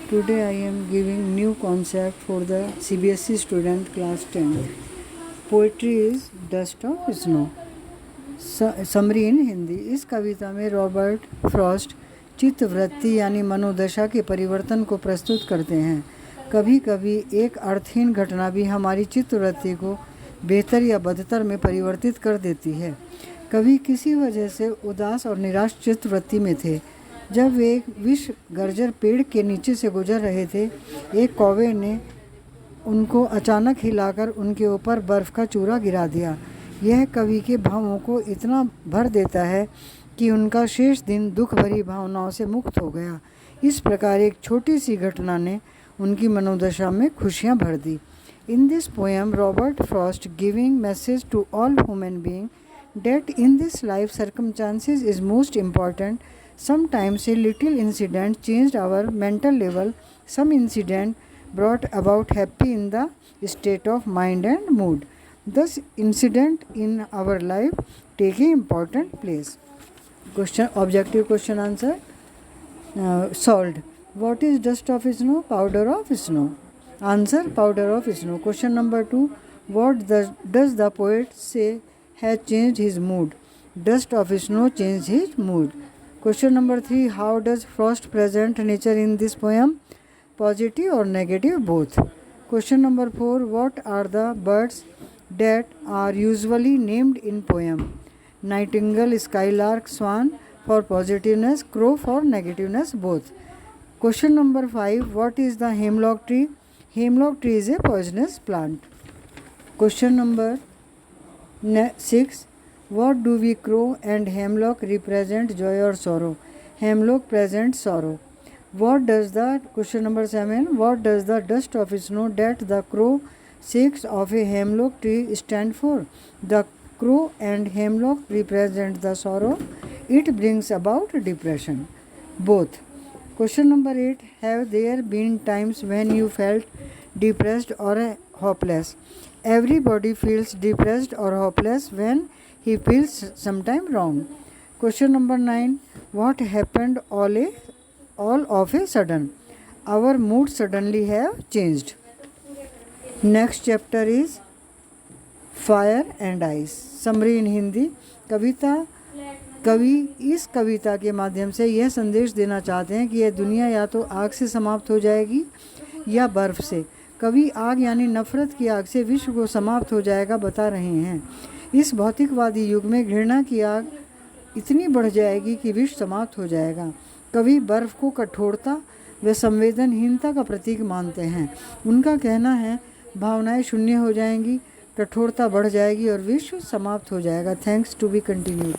Today I am giving new concept for the CBSE student class 10. Poetry is dust of snow. Summary इन हिंदी। इस कविता में Robert Frost चित्तवृत्ति यानी मनोदशा के परिवर्तन को प्रस्तुत करते हैं। कभी कभी एक अर्थहीन घटना भी हमारी चित्तवृत्ति को बेहतर या बदतर में परिवर्तित कर देती है। कभी किसी वजह से उदास और निराश चित्तवृत्ति में थे। जब वे एक विष गर्जर पेड़ के नीचे से गुजर रहे थे, एक कौवे ने उनको अचानक हिलाकर उनके ऊपर बर्फ़ का चूरा गिरा दिया। यह कवि के भावों को इतना भर देता है कि उनका शेष दिन दुख भरी भावनाओं से मुक्त हो गया। इस प्रकार एक छोटी सी घटना ने उनकी मनोदशा में खुशियाँ भर दी। In this poem Robert Frost giving message to all human being that in this life circumstances is most important. Sometimes a little incident changed our mental level. Some incident brought about happy in the state of mind and mood. Thus incident in our life take an important place. Question, objective question answer solved. What is dust of snow? Powder of snow. Answer powder of snow. Question number 2. What does the poet say has changed his mood? Dust of snow changed his mood. Question number 3. How does Frost present nature in this poem? Positive or negative? Both. Question number 4. What are the birds that are usually named in poem? Nightingale, skylark, swan for positiveness, crow for negativeness. Both. Question number 5. What is the hemlock tree? Hemlock tree is a poisonous plant. Question number 6. What do we crow and hemlock represent joy or sorrow? Hemlock presents sorrow. What does the question number 7. What does the dust of snow that the crow shakes off a hemlock tree stand for? The crow and hemlock represent the sorrow. It brings about depression. Both. Question number 8. Have there been times when you felt depressed or hopeless? Everybody feels depressed or hopeless when he feels sometime wrong. Question number 9. What happened all of a sudden? Our mood suddenly have changed. Next chapter is Fire and Ice. Summary in Hindi. कवि इस कविता के माध्यम से यह संदेश देना चाहते हैं कि यह दुनिया या तो आग से समाप्त हो जाएगी या बर्फ़ से। कवि आग यानी नफ़रत की आग से विश्व को समाप्त हो जाएगा बता रहे हैं। इस भौतिकवादी युग में घृणा की आग इतनी बढ़ जाएगी कि विश्व समाप्त हो जाएगा। कवि बर्फ़ को कठोरता व संवेदनहीनता का प्रतीक मानते हैं। उनका कहना है भावनाएं शून्य हो जाएंगी, कठोरता बढ़ जाएगी और विश्व समाप्त हो जाएगा। Thanks to be continued.